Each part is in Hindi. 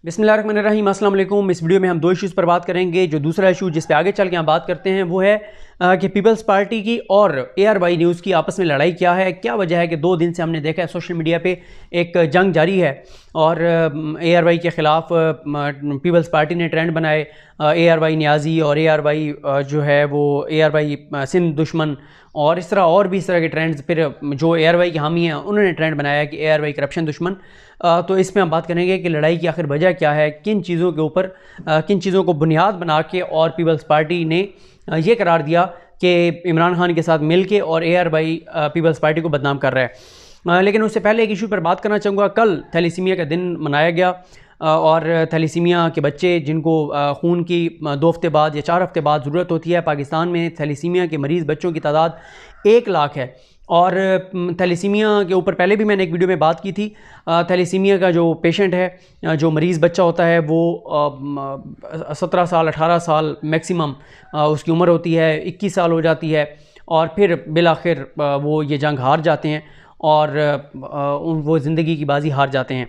बिस्मिल्लाहिर्रहमानिर्रहीम, अस्सलाम वालेकुम। इस वीडियो में हम दो इश्यूज़ पर बात करेंगे। जो दूसरा इशू जिस पे आगे चल के हम बात करते हैं वो है कि पीपल्स पार्टी की और ARY न्यूज़ की आपस में लड़ाई क्या है, क्या वजह है कि 2 दिन से हमने देखा है सोशल मीडिया पे एक जंग जारी है और ARY के ख़िलाफ़ पीपल्स पार्टी ने ट्रेंड बनाए। ARY न्याजी और ARY जो है वो ARY सिंध दुश्मन और इस तरह और भी इस तरह के ट्रेंड्स, फिर जो ARY के हामी हैं उन्होंने ट्रेंड बनाया कि ARY करप्शन दुश्मन। तो इसमें हम बात करेंगे कि लड़ाई की आखिर वजह क्या है, किन चीज़ों के ऊपर किन चीज़ों को बुनियाद बना के और पीपल्स पार्टी ने ये करार दिया कि इमरान खान के साथ मिल के और ARY पीपल्स पार्टी को बदनाम कर रहा है। लेकिन उससे पहले एक इशू पर बात करना चाहूँगा। कल थैलीसीमिया का दिन मनाया गया और थैलीसीमिया के बच्चे जिनको खून की 2 हफ्ते बाद या 4 हफ्ते बाद ज़रूरत होती है, पाकिस्तान में थैलीसीमिया के मरीज़ बच्चों की तादाद 1 लाख है। और थैलीसीमिया के ऊपर पहले भी मैंने एक वीडियो में बात की थी। थैलीसीमिया का जो पेशेंट है, जो मरीज़ बच्चा होता है, वो 17 साल 18 साल मैक्सिमम उसकी उम्र होती है, 21 साल हो जाती है और फिर बिलाखिर वो ये जंग हार जाते हैं और वो ज़िंदगी की बाजी हार जाते हैं।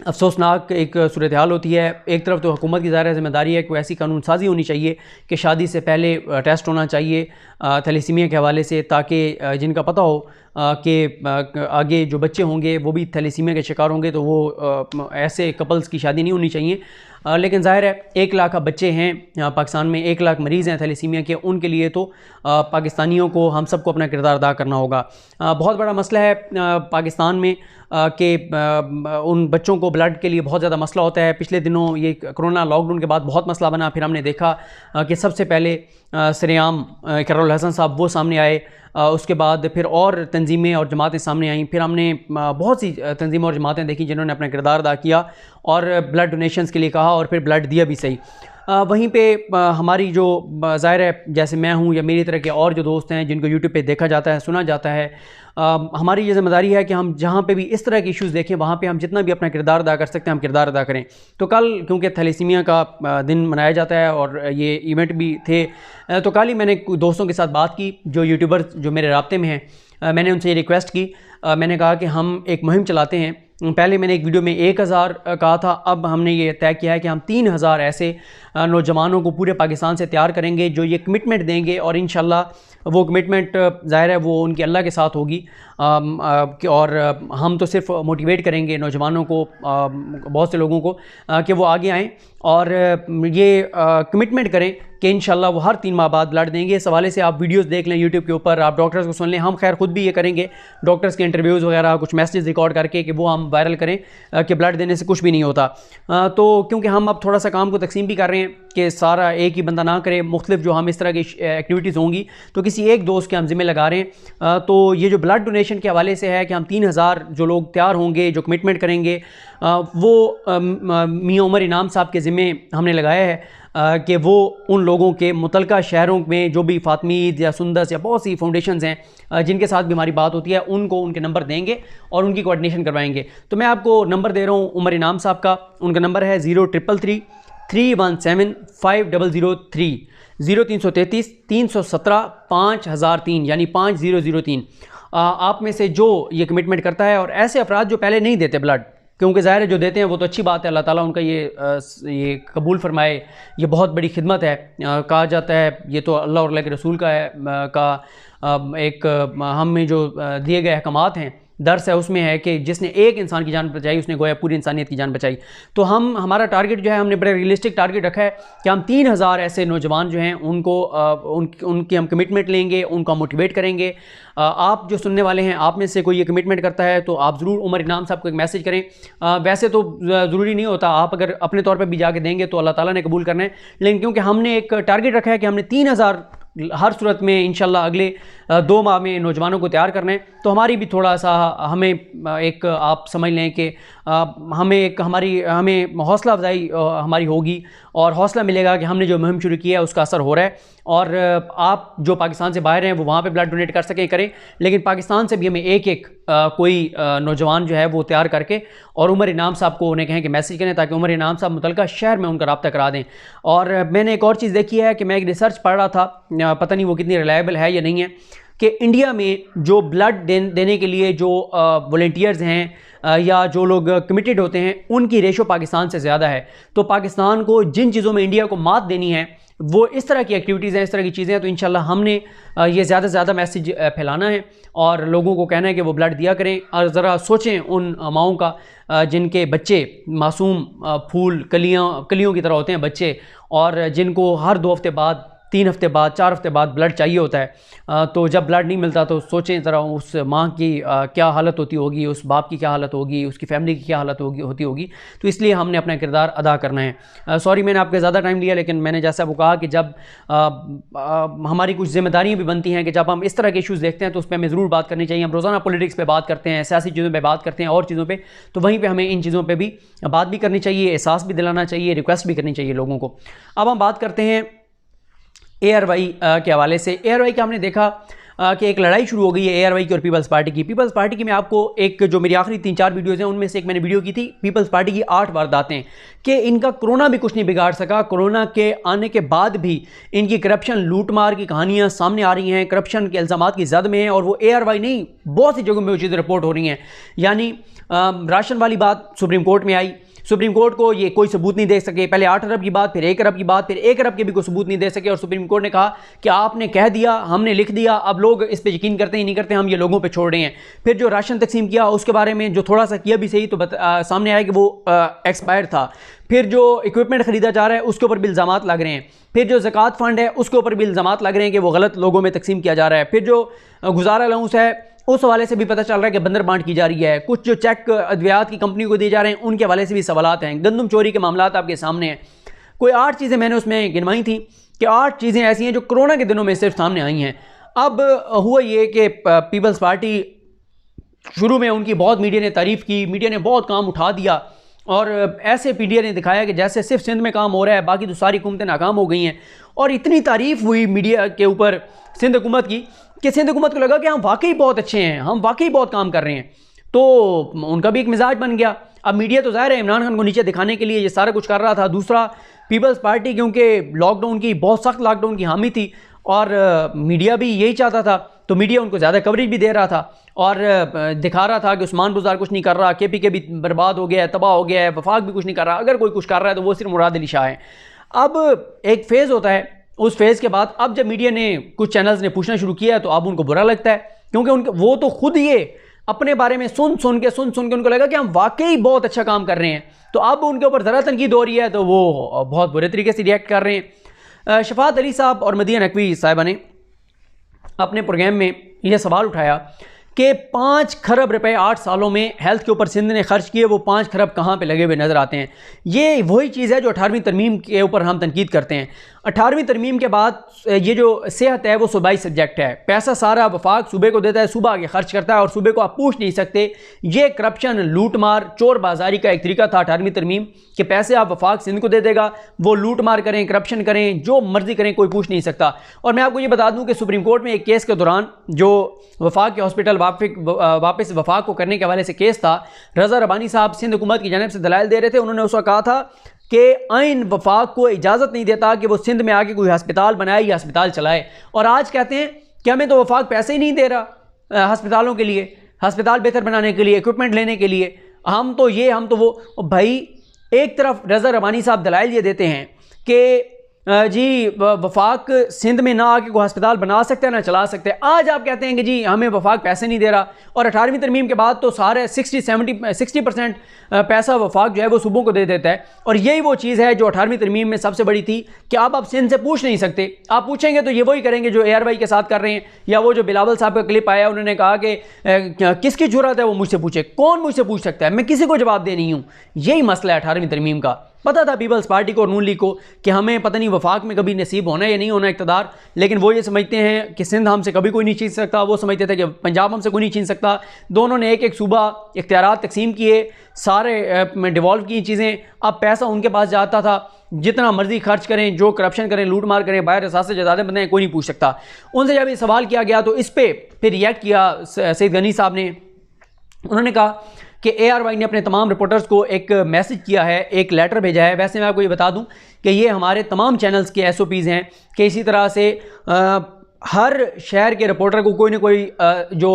अफसोसनाक एक सूरत हाल होती है। एक तरफ तो हुकूमत की ज़ाहिर ज़िम्मेदारी है कि ऐसी कानून साजी होनी चाहिए कि शादी से पहले टेस्ट होना चाहिए थैलीसीमिया के हवाले से, ताकि जिनका पता हो कि आगे जो बच्चे होंगे वो भी थैलीसीमिया के शिकार होंगे तो वो ऐसे कपल्स की शादी नहीं होनी चाहिए। लेकिन ज़ाहिर है 1 लाख बच्चे हैं पाकिस्तान में, 1 लाख मरीज़ हैं थैलीसीमिया के, उनके लिए तो पाकिस्तानियों को हम सबको अपना किरदार अदा करना होगा। बहुत बड़ा मसला है पाकिस्तान में कि उन बच्चों को ब्लड के लिए बहुत ज़्यादा मसला होता है। पिछले दिनों ये कोरोना लॉकडाउन के बाद बहुत मसला बना, फिर हमने देखा कि सबसे पहले सरेआम इकरारुल हसन साहब वो सामने आए, उसके बाद फिर और तंजीमें और जमातें सामने आईं, फिर हमने बहुत सी तंजीमें और जमातें देखी जिन्होंने अपना किरदार अदा किया और ब्लड डोनेशंस के लिए कहा और फिर ब्लड दिया भी सही। वहीं पे हमारी जो ज़ाहिर है जैसे मैं हूँ या मेरी तरह के और जो दोस्त हैं जिनको यूट्यूब पे देखा जाता है, सुना जाता है, हमारी ये ज़िम्मेदारी है कि हम जहाँ पे भी इस तरह के इश्यूज़ देखें वहाँ पे हम जितना भी अपना किरदार अदा कर सकते हैं हम किरदार अदा करें। तो कल क्योंकि थैलीसीमिया का दिन मनाया जाता है और ये इवेंट भी थे, तो कल ही मैंने दोस्तों के साथ बात की जो यूट्यूबर्स जो मेरे राब्ते में हैं। मैंने उनसे ये रिक्वेस्ट की, मैंने कहा कि हम एक मुहिम चलाते हैं। पहले मैंने एक वीडियो में 1000 कहा था, अब हमने ये तय किया है कि हम 3000 ऐसे नौजवानों को पूरे पाकिस्तान से तैयार करेंगे जो ये कमिटमेंट देंगे और इंशाल्लाह वो कमिटमेंट ज़ाहिर है वो उनकी अल्लाह के साथ होगी। और हम तो सिर्फ मोटिवेट करेंगे नौजवानों को, बहुत से लोगों को कि वो आगे आएँ और ये कमिटमेंट करें कि इंशाल्लाह वो हर 3 माह बाद ब्लड देंगे। इस हवाले से आप वीडियोस देख लें यूट्यूब के ऊपर, आप डॉक्टर्स को सुन लें। हम खैर खुद भी ये करेंगे, डॉक्टर्स के इंटरव्यूज़ वगैरह कुछ मैसेज रिकॉर्ड करके कि वो हम वायरल करें कि ब्लड देने से कुछ भी नहीं होता। तो क्योंकि हम अब थोड़ा सा काम को तकसीम भी कर रहे हैं कि सारा एक ही बंदा ना करे, मुख्तलिफ जो हम इस तरह की एक्टिविटीज़ होंगी तो किसी एक दोस्त के हम ज़िम्मे लगा रहे हैं। तो ये जो ब्लड डोनेशन के हवाले से है कि हम 3000 जो लोग तैयार होंगे, जो कमिटमेंट करेंगे, वो मियां उमर इनाम साहब के ज़िम्मे हमने लगाया है कि वो उन लोगों के मुतलका शहरों में जो भी फातमीद या सुंदस या बहुत सी फाउंडेशंस हैं जिनके साथ भी हमारी बात होती है, उनको उनके नंबर देंगे और उनकी कोऑर्डिनेशन करवाएंगे। तो मैं आपको नंबर दे रहा हूँ उमर इनाम साहब का। उनका नंबर है 0333 317 5003, 0333 317 5003 यानी 5003। आप में से जो ये कमिटमेंट करता है और ऐसे अफराद जो पहले नहीं देते ब्लड, क्योंकि ज़ाहिर है जो देते हैं वो तो अच्छी बात है, अल्लाह ताला उनका ये कबूल फरमाए, ये बहुत बड़ी खिदमत है। कहा जाता है ये तो अल्लाह और अल्लाह के रसूल का है एक हम में जो दिए गए अहकामात हैं, दर्स है, उसमें है कि जिसने एक इंसान की जान बचाई उसने गोया पूरी इंसानियत की जान बचाई। तो हमारा टारगेट जो है, हमने बड़ा रियलिस्टिक टारगेट रखा है कि हम 3000 ऐसे नौजवान जो हैं उनको उनकी हम कमिटमेंट लेंगे, उनको मोटिवेट करेंगे। आप जो सुनने वाले हैं, आप में से कोई ये कमिटमेंट करता है तो आप ज़रूर उमर इनाम साहब को एक मैसेज करें। वैसे तो ज़रूरी नहीं होता, आप अगर अपने तौर पर भी जाके देंगे तो अल्लाह ताला ने कबूल करना है, लेकिन क्योंकि हमने एक टारगेट रखा है कि हमने 3000 हर सूरत में इंशाल्लाह अगले 2 माह में नौजवानों को तैयार करना है। तो हमारी भी थोड़ा सा हमें एक आप समझ लें कि हमें हौसला अफजाई हमारी होगी और हौसला मिलेगा कि हमने जो मुहिम शुरू की है उसका असर हो रहा है। और आप जो पाकिस्तान से बाहर हैं वो वहाँ पे ब्लड डोनेट कर सकें करें, लेकिन पाकिस्तान से भी हमें एक कोई नौजवान जो है वो तैयार करके और उमर इनाम साहब को उन्हें कहें कि मैसेज करें ताकि उमर इनाम साहब मुतलका शहर में उनका रब्ता करा दें। और मैंने एक और चीज़ देखी है कि मैं एक रिसर्च पढ़ रहा था, पता नहीं वो कितनी रिलायबल है या नहीं है, कि इंडिया में जो ब्लड देने के लिए जो वॉलंटियर्स हैं या जो लोग कमिटेड होते हैं उनकी रेशो पाकिस्तान से ज़्यादा है। तो पाकिस्तान को जिन चीज़ों में इंडिया को मात देनी है वो इस तरह की एक्टिविटीज़ हैं, इस तरह की चीज़ें हैं। तो इंशाल्लाह हमने ये ज़्यादा से ज़्यादा मैसेज फैलाना है और लोगों को कहना है कि वो ब्लड दिया करें। और ज़रा सोचें उन माओं का जिनके बच्चे मासूम फूल कलियों की तरह होते हैं बच्चे, और जिनको हर 2 हफ्ते बाद, 3 हफ्ते बाद, 4 हफ्ते बाद ब्लड चाहिए होता है। तो जब ब्लड नहीं मिलता तो सोचें ज़रा उस माँ की क्या हालत होती होगी, उस बाप की क्या हालत होगी, उसकी फैमिली की क्या हालत होती होगी। तो इसलिए हमने अपना किरदार अदा करना है। सॉरी मैंने आपके ज़्यादा टाइम लिया, लेकिन मैंने जैसा वो कहा कि जब हमारी कुछ जिम्मेदारियाँ भी बनती हैं कि जब हम इस तरह के इशूज़ देखते हैं तो उस पर हमें ज़रूर बात करनी चाहिए। हम रोज़ाना पॉलिटिक्स पे बात करते हैं, सियासी चीज़ों पर बात करते हैं और चीज़ों पर, तो वहीं पर हमें इन चीज़ों पर भी बात भी करनी चाहिए, एहसास भी दिलाना चाहिए, रिक्वेस्ट भी करनी चाहिए लोगों को। अब हम बात करते हैं ARY के हवाले से। ARY का हमने देखा कि एक लड़ाई शुरू हो गई है ARY की और पीपल्स पार्टी की। पीपल्स पार्टी की मैं आपको एक जो मेरी आखिरी 3-4 वीडियोज़ हैं उनमें से एक मैंने वीडियो की थी, पीपल्स पार्टी की 8 वारदातें कि इनका कोरोना भी कुछ नहीं बिगाड़ सका। कोरोना के आने के बाद भी इनकी करप्शन लूटमार की कहानियाँ सामने आ रही हैं, करप्शन के इल्ज़ामात की जद में हैं, और वो ARY नहीं बहुत सी जगहों में वो चीज़ें रिपोर्ट हो रही हैं। यानी राशन वाली बात सुप्रीम कोर्ट में आई, सुप्रीम कोर्ट को ये कोई सबूत नहीं दे सके। पहले 8 अरब की बात, फिर 1 अरब की बात, फिर 1 अरब के भी कोई सबूत नहीं दे सके, और सुप्रीम कोर्ट ने कहा कि आपने कह दिया, हमने लिख दिया, अब लोग इस पे यकीन करते ही नहीं करते, हम ये लोगों पे छोड़ रहे हैं। फिर जो राशन तकसीम किया उसके बारे में जो थोड़ा सा किया भी सही तो सामने आया कि वो एक्सपायर था। फिर जो इक्विपमेंट ख़रीदा जा रहा है उसके ऊपर भी इल्ज़ामात लग रहे हैं। फिर जो ज़कात फ़ंड है उसके ऊपर भी इल्ज़ामात लग रहे हैं कि वो गलत लोगों में तकसीम किया जा रहा है। फिर जो गुजारा अलाउंस है उस हवाले से भी पता चल रहा है कि बंदर बांट की जा रही है। कुछ जो चेक अद्वियात की कंपनी को दिए जा रहे हैं उनके हवाले से भी सवालात हैं। गंदम चोरी के मामलात आपके सामने हैं। कोई 8 चीज़ें मैंने उसमें गिनवाई थी कि 8 चीज़ें ऐसी हैं जो कोरोना के दिनों में सिर्फ सामने आई हैं। अब हुआ ये कि पीपल्स पार्टी शुरू में उनकी बहुत मीडिया ने तारीफ़ की, मीडिया ने बहुत काम उठा दिया, और ऐसे मीडिया ने दिखाया कि जैसे सिर्फ सिंध में काम हो रहा है, बाकी तो सारी हुकूमतें नाकाम हो गई हैं। और इतनी तारीफ़ हुई मीडिया के ऊपर सिंध हुकूमत की कि सिंध हुकूमत को लगा कि हम वाकई बहुत अच्छे हैं, हम वाकई बहुत काम कर रहे हैं। तो उनका भी एक मिजाज बन गया। अब मीडिया तो ज़ाहिर है इमरान खान को नीचे दिखाने के लिए ये सारा कुछ कर रहा था। दूसरा, पीपल्स पार्टी क्योंकि लॉकडाउन की, बहुत सख्त लॉकडाउन की हामी थी और मीडिया भी यही चाहता था, तो मीडिया उनको ज़्यादा कवरेज भी दे रहा था और दिखा रहा था कि उस्मान बुज़दार कुछ नहीं कर रहा, KPK भी बर्बाद हो गया है, तबाह हो गया है, वफाक भी कुछ नहीं कर रहा। अगर कोई कुछ कर रहा है तो वो सिर्फ मुराद अली शाह है। अब एक फ़ेज़ होता है, उस फेज़ के बाद अब जब मीडिया ने, कुछ चैनल्स ने पूछना शुरू किया तो अब उनको बुरा लगता है, क्योंकि वो तो खुद ये अपने बारे में सुन सुन के उनको लगा कि हम वाकई बहुत अच्छा काम कर रहे हैं। तो अब उनके ऊपर ज़रा तनकीद हो रही है तो वो बहुत बुरे तरीके से रिएक्ट कर रहे हैं। शफात अली साहब और मदीना नकवी साहिबा ने अपने प्रोग्राम में यह सवाल उठाया कि 5 खरब रुपए 8 सालों में हेल्थ के ऊपर सिंध ने खर्च किए, वो 5 खरब कहाँ पे लगे हुए नज़र आते हैं। ये वही चीज़ है जो 18वीं तरमीम के ऊपर हम तनकीद करते हैं। 18वीं तरमीम के बाद ये जो सेहत है वो सूबाई सब्जेक्ट है। पैसा सारा वफाक सूबे को देता है, सूबा आगे खर्च करता है और सूबे को आप पूछ नहीं सकते। ये करप्शन, लूट मार, चोर बाजारी का एक तरीका था 18वीं तरमीम कि पैसे आप वफाक सिंध को दे देगा, वो लूट मार करें, करप्शन करें, जो मर्जी करें, कोई पूछ नहीं सकता। और मैं आपको ये बता दूं कि सुप्रीम कोर्ट में एक केस के दौरान जो वफाक के हॉस्पिटल वापस वफाक को करने के हवाले से केस था, रज़ा रबानी साहब सिंध हुकूमत की जानिब से दलाइल दे रहे थे। उन्होंने उस वक्त कहा था कि आइन वफाक को इजाज़त नहीं देता कि वो सिंध में आके कोई हस्पताल बनाए या हस्पताल चलाए। और आज कहते हैं कि हमें तो वफाक पैसे ही नहीं दे रहा हस्पतालों के लिए, हस्पताल बेहतर बनाने के लिए, इक्विपमेंट लेने के लिए। हम तो वो। भाई एक तरफ रज़ा रबानी साहब दलाइल ये देते हैं कि जी वफाक सिंध में ना आके कोई हस्पताल बना सकते हैं ना चला सकते हैं। आज आप कहते हैं कि जी हमें वफाक पैसे नहीं दे रहा, और 18वीं तरमीम के बाद तो सारे 60% पैसा वफाक जो है वो सूबों को दे देता है। और यही वो चीज़ है जो 18वीं तरमीम में सबसे बड़ी थी कि अब आप सिंध से पूछ नहीं सकते। आप पूछेंगे तो ये वही करेंगे जो ARY के साथ कर रहे हैं, या वो जो बिलावल साहब का क्लिप आया, उन्होंने कहा कि किसकी जुर्रत है वो मुझसे पूछे। कौन मुझसे पूछ सकता है, मैं किसी को जवाब दे नहीं हूँ। यही मसला है 18वीं तरमीम का। पता था पीपल्स पार्टी को और नून लीग को कि हमें पता नहीं वफाक में कभी नसीब होना या नहीं होना इक़्तिदार, लेकिन वो ये समझते हैं कि सिंध हमसे कभी कोई नहीं छीन सकता। वो समझते थे कि पंजाब हमसे कोई नहीं छीन सकता। दोनों ने एक एक सूबा इख्तियारात तकसीम किए, सारे में डिवॉल्व की चीज़ें। अब पैसा उनके पास जाता था, जितना मर्जी खर्च करें, जो करप्शन करें, लूट मार करें, बाहर एहसास से ज़्यादा बंदे कोई नहीं पूछ सकता। उनसे जब ये सवाल किया गया तो इस पर फिर रिएक्ट किया सईद गनी साहब ने। उन्होंने कहा कि ARY ने अपने तमाम रिपोर्टर्स को एक मैसेज किया है, एक लेटर भेजा है। वैसे मैं आपको ये बता दूं कि ये हमारे तमाम चैनल्स के SOPs हैं कि इसी तरह से हर शहर के रिपोर्टर को कोई ना कोई जो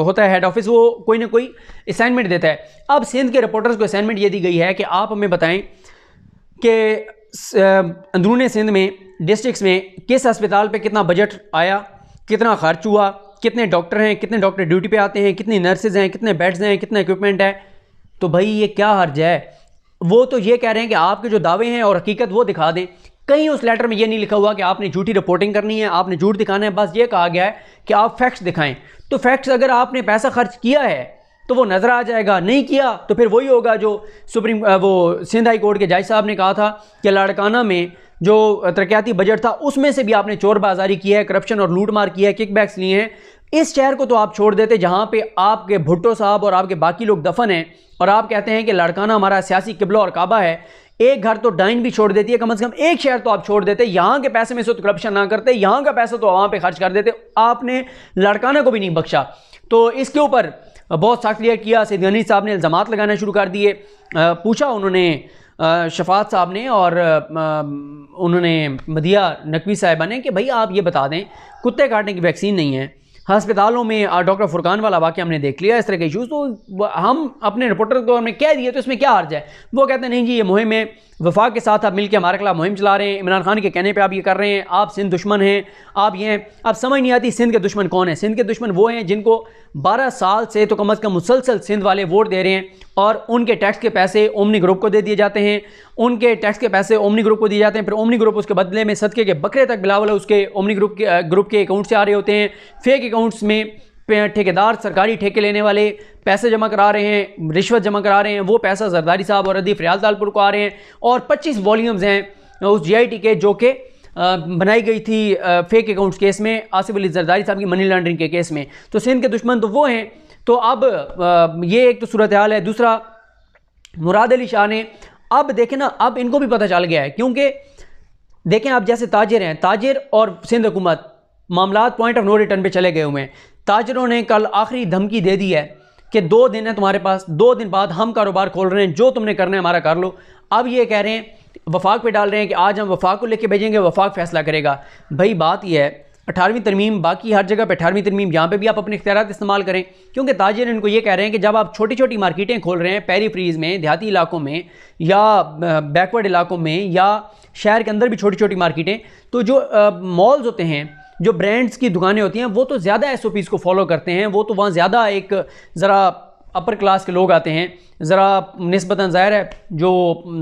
होता है हेड ऑफिस, वो कोई ना कोई असाइनमेंट देता है। अब सिंध के रिपोर्टर्स को असाइनमेंट ये दी गई है कि आप हमें बताएं कि अंदरूनी सिंध में डिस्ट्रिक्ट्स में किस अस्पताल पे कितना बजट आया, कितना खर्च हुआ, कितने डॉक्टर हैं, कितने डॉक्टर ड्यूटी पे आते हैं, कितनी नर्सेज हैं, कितने बेड्स हैं, कितना इक्विपमेंट है। तो भाई ये क्या हर्ज है? वो तो ये कह रहे हैं कि आपके जो दावे हैं और हकीकत वो दिखा दें। कहीं उस लेटर में ये नहीं लिखा हुआ कि आपने झूठी रिपोर्टिंग करनी है, आपने झूठ दिखाना है। बस ये कहा गया है कि आप फैक्ट्स दिखाएं। तो फैक्ट्स, अगर आपने पैसा खर्च किया है तो वो नज़र आ जाएगा, नहीं किया तो फिर वही होगा जो वो सिंध हाई कोर्ट के जज साहब ने कहा था कि लाड़काना में जो तरक्याती बजट था उसमें से भी आपने चोर बाजारी की है, करप्शन और लूट मार की है, किकबैक्स लिए हैं। इस शहर को तो आप छोड़ देते जहां पे आपके भुट्टो साहब और आपके बाकी लोग दफन हैं, और आप कहते हैं कि लाड़काना हमारा सियासी किबला और काबा है। एक घर तो डाइन भी छोड़ देती है, कम से कम एक शहर तो आप छोड़ देते, यहाँ के पैसे में से तो करप्शन ना करते, यहाँ का पैसा तो वहाँ पे खर्च कर देते। आपने लाड़काना को भी नहीं बख्शा। तो इसके ऊपर बहुत सख्त क्लियर किया। सैयद गनी साहब ने इल्ज़ामात लगाना शुरू कर दिए। पूछा उन्होंने शफात साहब ने और उन्होंने मदिया नकवी साहिबा ने कि भाई आप ये बता दें, कुत्ते काटने की वैक्सीन नहीं है, अस्पतालों में डॉक्टर फुरकान वाला वाक़या हमने देख लिया, इस तरह के इशूज़, तो हम अपने रिपोर्टर को हमने कह दिए, तो इसमें क्या हर्ज है? वो कहते हैं नहीं जी, ये मुहिम है, वफाक के साथ आप मिलकर हमारे खिलाफ मुहिम चला रहे हैं, इमरान खान के कहने पे आप ये कर रहे हैं, आप सिंध दुश्मन हैं, आप ये हैं। अब समझ नहीं आती सिंध के दुश्मन कौन है। सिंध के दुश्मन वो हैं जिनको 12 साल से तो कम अज़ कम मुसलसल सिंध वाले वोट दे रहे हैं, और उनके टैक्स के पैसे ओमनी ग्रुप को दे दिए जाते हैं, उनके टैक्स के पैसे ओमनी ग्रुप को दिए जाते हैं। फिर ओमनी ग्रुप उसके बदले में सदके के बकरे तक बिलावल उसके ओमनी ग्रुप के अकाउंट से आ रहे होते हैं। फेक अकाउंट्स में ठेकेदार सरकारी ठेके लेने वाले पैसे जमा करा रहे हैं, रिश्वत जमा करा रहे हैं, वो पैसा जरदारी साहब और अदीफ रियाल तालपुर को आ रहे हैं। और 25 वॉल्यूम्स हैं उस GIT के जो कि बनाई गई थी फेक अकाउंट्स केस में, आसिफ अली जरदारी साहब की मनी लॉन्ड्रिंग के केस में। तो सिंध के दुश्मन तो वो हैं। तो अब ये एक तो सूरत हाल है। दूसरा, मुराद अली शाह ने, अब देखें ना, अब इनको भी पता चल गया है, क्योंकि देखें आप जैसे ताजिर हैं, ताजिर और सिंध हुकूमत मामलात पॉइंट ऑफ नो रिटर्न पे चले गए हुए हैं। ताजिरों ने कल आखिरी धमकी दे दी है कि 2 दिन है तुम्हारे पास, 2 दिन बाद हम कारोबार खोल रहे हैं, जो तुमने करना है हमारा कर लो। अब ये कह रहे हैं, वफाक पे डाल रहे हैं कि आज हम वफाक को लेके भेजेंगे, वफाक फैसला करेगा। भाई बात यह है, 18वीं तरमीम बाकी हर जगह पे 18वीं तरमीम, यहाँ पे भी आप अपने इख्तियारात इस्तेमाल करें, क्योंकि ताजिर इनको ये कह रहे हैं कि जब आप छोटी छोटी मार्केटें खोल रहे हैं पेरीफ्रीज में, देहाती इलाकों में या बैकवर्ड इलाकों में या शहर के अंदर भी छोटी छोटी मार्केटें, तो जो मॉल्स होते हैं, जो ब्रांड्स की दुकानें होती हैं, वो तो ज़्यादा SOPs को फॉलो करते हैं, वो तो वहाँ ज़्यादा एक ज़रा अपर क्लास के लोग आते हैं, ज़रा निस्बतन ज़ाहिर है जो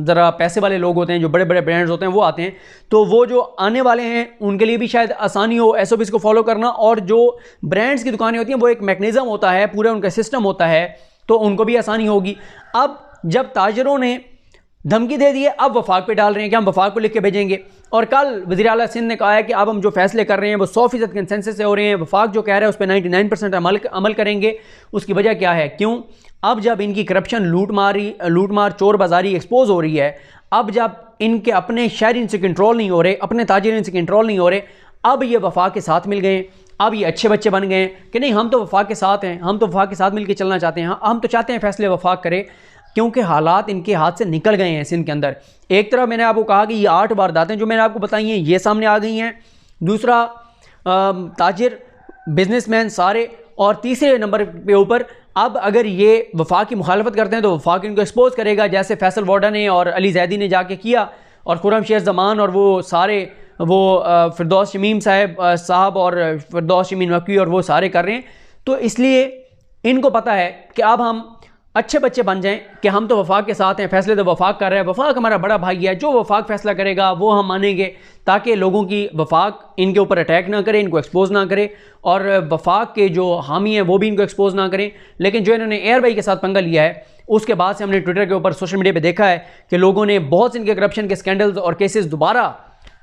ज़रा पैसे वाले लोग होते हैं, जो बड़े बड़े ब्रांड्स होते हैं वो आते हैं। तो वो जो आने वाले हैं उनके लिए भी शायद आसानी हो SOPs को फॉलो करना, और जो ब्रांड्स की दुकानें होती हैं वो एक मैकेनिज़्म होता है, पूरा उनका सिस्टम होता है, तो उनको भी आसानी होगी। अब जब ताजरों ने धमकी दे दी है, अब वफाक पे डाल रहे हैं कि हम वफाक को लिख के भेजेंगे। और कल वज़ीर आला सिंध ने कहा है कि अब हम जो फैसले कर रहे हैं वो 100% कंसेंसस से हो रहे हैं, वफाक जो कह रहा है उस पर 99% अमल करेंगे। उसकी वजह क्या है? क्यों? अब जब इनकी करप्शन, लूटमार, चोर बाजारी एक्सपोज हो रही है, अब जब इनके अपने शहरी इनसे कंट्रोल नहीं हो रहे, अपने ताजिर इनसे कंट्रोल नहीं हो रहे, अब ये वफाक के साथ मिल गए, अब ये अच्छे बच्चे बन गए कि नहीं हम तो वफाक के साथ हैं, हम तो वफाक के साथ मिलकर चलना चाहते हैं, हम तो चाहते हैं फैसले वफाक करे, क्योंकि हालात इनके हाथ से निकल गए हैं सिंध के अंदर। एक तरफ मैंने आपको कहा कि ये 8 वारदातें जो मैंने आपको बताई हैं ये सामने आ गई हैं, दूसरा ताजिर, बिजनेसमैन सारे, और तीसरे नंबर पे ऊपर अब अगर ये वफाक की मुखालफत करते हैं तो वफाक इनको एक्सपोज करेगा, जैसे फैसल वाडा ने और अली जैदी ने जाके किया, और खुर्रम शेर जमान और वो सारे, वो फिरदौस शमीम साहब और फिरदौस शमीम नकवी और वो सारे कर रहे हैं। तो इसलिए इनको पता है कि अब हम अच्छे बच्चे बन जाएं कि हम तो वफाक के साथ हैं, फैसले तो वफाक कर रहे हैं, वफाक हमारा बड़ा भाई है, जो वफाक फैसला करेगा वो हम मानेंगे, ताकि लोगों की वफाक इनके ऊपर अटैक ना करे, इनको एक्सपोज ना करे, और वफाक के जो हामी हैं वो भी इनको एक्सपोज ना करें। लेकिन जो इन्होंने एयर भाई के साथ पंगा लिया है, उसके बाद से हमने ट्विटर के ऊपर, सोशल मीडिया पर देखा है कि लोगों ने बहुत से इनके करप्शन के स्कैंडल्स और केसेस दोबारा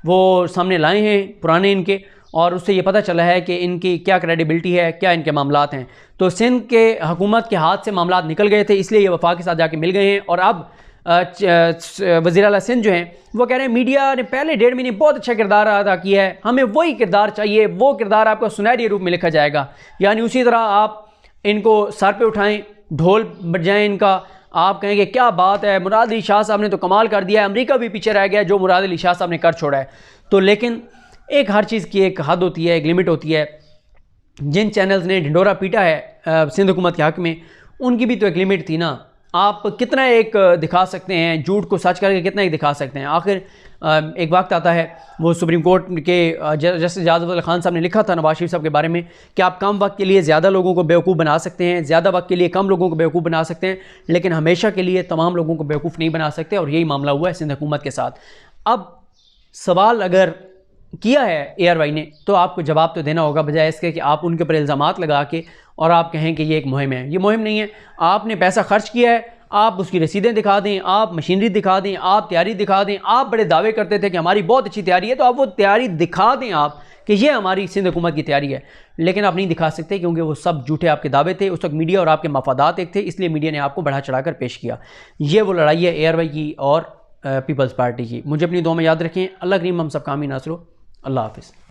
वो सामने लाए हैं, पुराने इनके, और उससे ये पता चला है कि इनकी क्या क्रेडिबिलिटी है, क्या इनके मामलात हैं। तो सिंध के हुकूमत के हाथ से मामलात निकल गए थे, इसलिए ये वफाक के साथ जाके मिल गए हैं। और अब वज़ीर आला सिंध जो हैं वो कह रहे हैं मीडिया ने पहले 1.5 महीने बहुत अच्छा किरदार अदा किया है, हमें वही किरदार चाहिए, वो किरदार आपको सुनहरी रूप में लिखा जाएगा। यानी उसी तरह आप इनको सर पे उठाएं, ढोल बजाएं इनका, आप कहेंगे क्या बात है, मुराद अली शाह साहब ने तो कमाल कर दिया है, अमेरिका भी पीछे रह गया जो मुराद अली शाह साहब ने कर छोड़ा है। तो लेकिन एक हर चीज़ की एक हद होती है, एक लिमिट होती है। जिन चैनल्स ने ढिंडोरा पीटा है सिंध हुकूमत के हक़ में, उनकी भी तो एक लिमिट थी ना। आप कितना एक दिखा सकते हैं, झूठ को सच करके कितना एक दिखा सकते हैं। आखिर एक वक्त आता है, वो सुप्रीम कोर्ट के जस्टिस एजाज़ खान साहब ने लिखा था नवाज शरीफ साहब के बारे में कि आप कम वक्त के लिए ज़्यादा लोगों को बेवकूफ़ बना सकते हैं, ज़्यादा वक्त के लिए कम लोगों को बेवकूफ़ बना सकते हैं, लेकिन हमेशा के लिए तमाम लोगों को बेवकूफ़ नहीं बना सकते। और यही मामला हुआ है सिंध हुकूमत के साथ। अब सवाल अगर किया है ARY ने, तो आपको जवाब तो देना होगा, बजाय इसके कि आप उनके ऊपर इल्ज़ामात लगा के और आप कहें कि ये एक मुहिम है। ये मुहिम नहीं है। आपने पैसा खर्च किया है, आप उसकी रसीदें दिखा दें, आप मशीनरी दिखा दें, आप तैयारी दिखा दें। आप बड़े दावे करते थे कि हमारी बहुत अच्छी तैयारी है, तो आप वो तैयारी दिखा दें आप कि ये हमारी सिंध हुकूमत की तैयारी है। लेकिन आप नहीं दिखा सकते क्योंकि वो सब झूठे आपके दावे थे। उस वक्त मीडिया और आपके मफादात एक थे, इसलिए मीडिया ने आपको बढ़ा चढ़ा कर पेश किया। ये वो लड़ाई है ARY की और पीपल्स पार्टी की। मुझे अपनी दुआ में याद रखें। अल्लाह करीम हम सब कामी नासरो। अल्लाह हाफ़िज़।